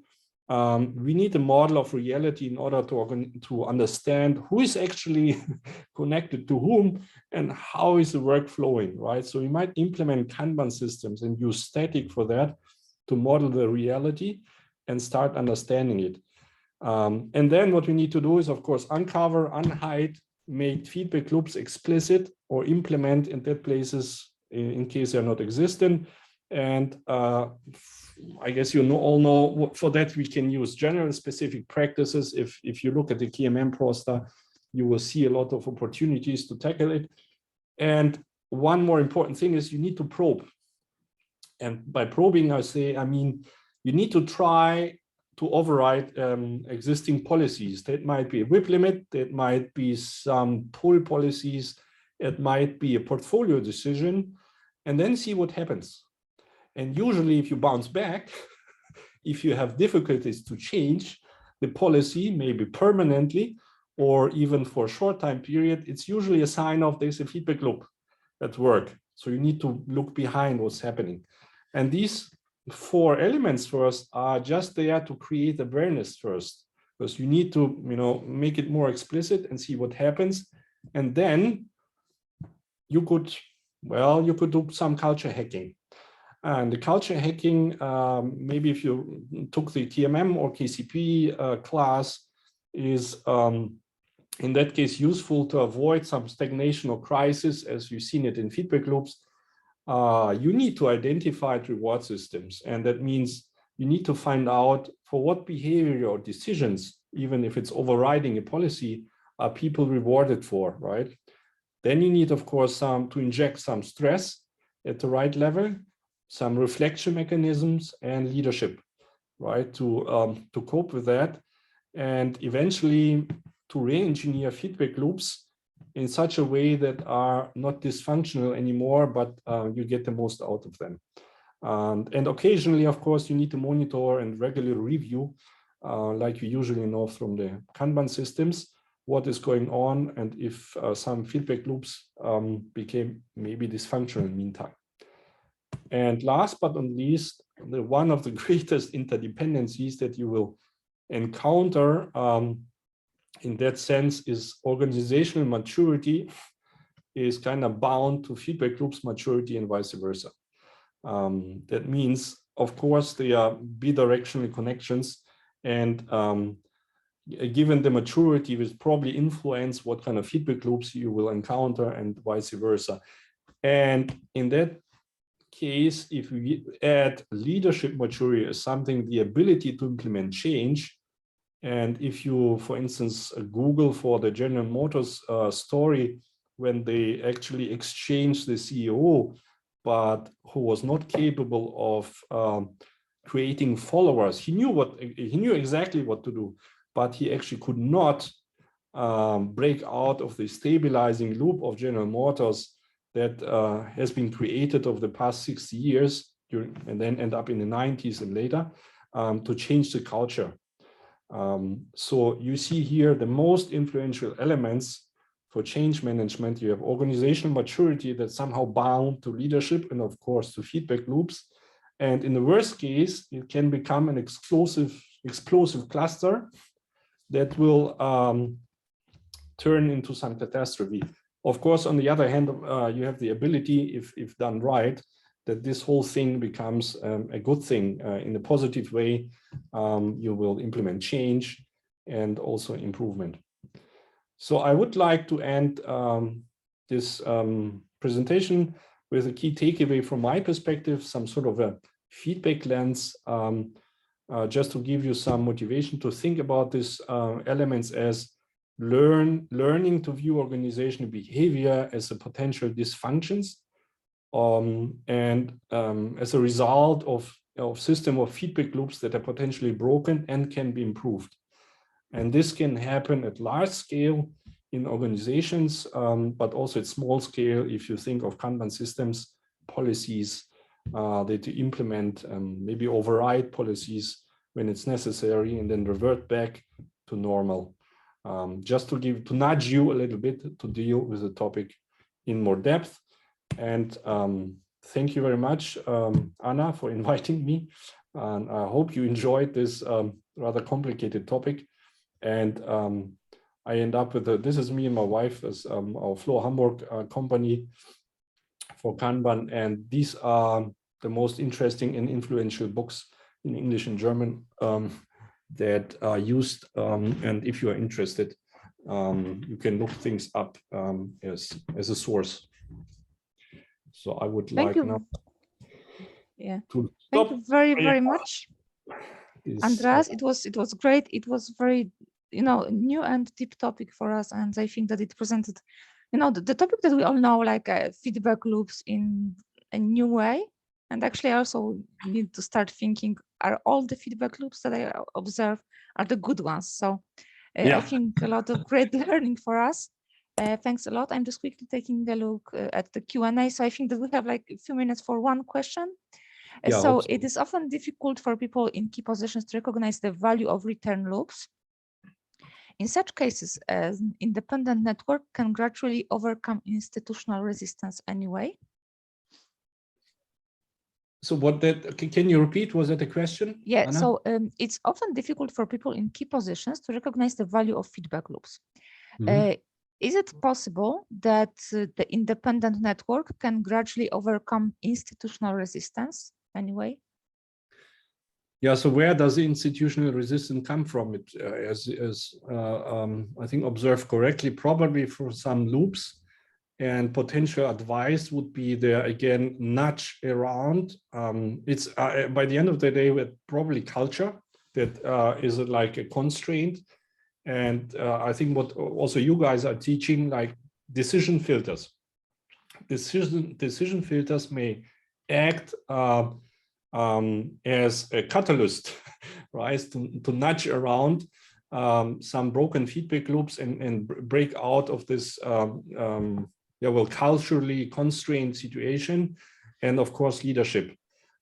we need a model of reality in order to understand who is actually connected to whom and how is the work flowing, right? So we might implement Kanban systems and use static for that to model the reality and start understanding it. And then what we need to do is, of course, uncover, unhide, make feedback loops explicit or implement in that places in case they're not existent. And I guess all know for that we can use general specific practices. If you look at the KMM poster, you will see a lot of opportunities to tackle it. And one more important thing is you need to probe. And by probing, I mean, you need to try to override existing policies. That might be a WIP limit, that might be some pull policies, it might be a portfolio decision, and then see what happens. And usually if you bounce back, if you have difficulties to change the policy, maybe permanently, or even for a short time period, it's usually a sign of there's a feedback loop at work. So you need to look behind what's happening. And these 4 elements first are just there to create awareness first, because you need to make it more explicit and see what happens. And then you could do some culture hacking. And the culture hacking, maybe if you took the TMM or KCP class, is in that case useful to avoid some stagnation or crisis, as you've seen it in feedback loops. You need to identify reward systems. And that means you need to find out for what behavior or decisions, even if it's overriding a policy, are people rewarded for, right? Then you need, of course, to inject some stress at the right level, some reflection mechanisms and leadership, right? To cope with that, and eventually to re-engineer feedback loops in such a way that are not dysfunctional anymore, but you get the most out of them. And occasionally, of course, you need to monitor and regularly review, like you usually know from the Kanban systems, what is going on and if some feedback loops became maybe dysfunctional in the meantime. And last but not least, one of the greatest interdependencies that you will encounter in that sense is organizational maturity is kind of bound to feedback loops maturity and vice versa. That means, of course, there are bidirectional connections, and given the maturity will probably influence what kind of feedback loops you will encounter and vice versa. And in that case, if we add leadership maturity as something, the ability to implement change, and if you, for instance, Google for the General Motors story, when they actually exchanged the CEO, but who was not capable of creating followers, he knew exactly what to do, but he actually could not break out of the stabilizing loop of General Motors that has been created over the past 60 years, and then end up in the 90s and later, to change the culture. So you see here the most influential elements for change management. You have organizational maturity that's somehow bound to leadership and, of course, to feedback loops. And in the worst case, it can become an explosive cluster that will turn into some catastrophe. Of course, on the other hand, you have the ability, if done right, that this whole thing becomes a good thing in a positive way. You will implement change and also improvement. So I would like to end this presentation with a key takeaway from my perspective, some sort of a feedback lens, just to give you some motivation to think about these elements as learning to view organizational behavior as a potential dysfunctions, and as a result of system of feedback loops that are potentially broken and can be improved. And this can happen at large scale in organizations, but also at small scale if you think of Kanban systems, policies that you implement, maybe override policies when it's necessary and then revert back to normal. Just to nudge you a little bit to deal with the topic in more depth. And thank you very much, Anna, for inviting me. And I hope you enjoyed this rather complicated topic. And I end up with this is me and my wife as our Flow Hamburg company for Kanban. And these are the most interesting and influential books in English and German that are used. And if you are interested, you can look things up as a source. So I would like now to stop. Thank you very much, Andreas. It was great. It was very, new and deep topic for us, and I think that it presented, the topic that we all know, like feedback loops in a new way. And actually, I also need to start thinking: are all the feedback loops that I observe are the good ones? So I think a lot of great learning for us. Thanks a lot. I'm just quickly taking a look at the Q&A. So I think that we have like a few minutes for one question. So it is often difficult for people in key positions to recognize the value of return loops. In such cases, an independent network can gradually overcome institutional resistance anyway. So can you repeat? Was that a question? Yeah, Anna? so it's often difficult for people in key positions to recognize the value of feedback loops. Is it possible that the independent network can gradually overcome institutional resistance anyway? Yeah, so where does the institutional resistance come from? It, as I think observed correctly, probably for some loops, and potential advice would be there again, nudge around. It's by the end of the day, with probably culture that is like a constraint. And I think what also you guys are teaching, like decision filters. Decision filters may act as a catalyst, right, to nudge around some broken feedback loops and break out of this culturally constrained situation, and of course leadership.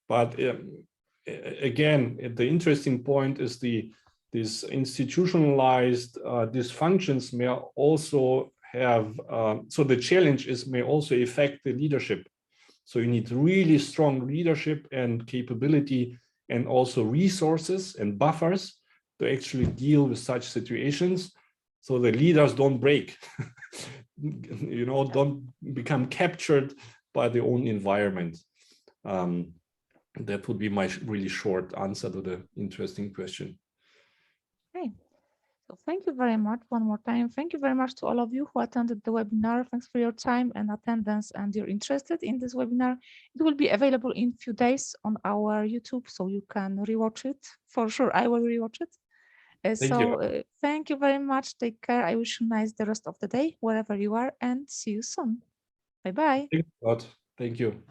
But again, the interesting point is these institutionalized dysfunctions may also have, so the challenge is may also affect the leadership. So you need really strong leadership and capability, and also resources and buffers to actually deal with such situations, so the leaders don't break, don't become captured by their own environment. That would be my really short answer to the interesting question. Okay, so thank you very much one more time. Thank you very much to all of you who attended the webinar. Thanks for your time and attendance, and you're interested in this webinar. It will be available in a few days on our YouTube, so you can rewatch it. For sure, I will rewatch it. Thank you very much. Take care. I wish you nice the rest of the day, wherever you are, and see you soon. Bye-bye. Thanks a lot. Thank you.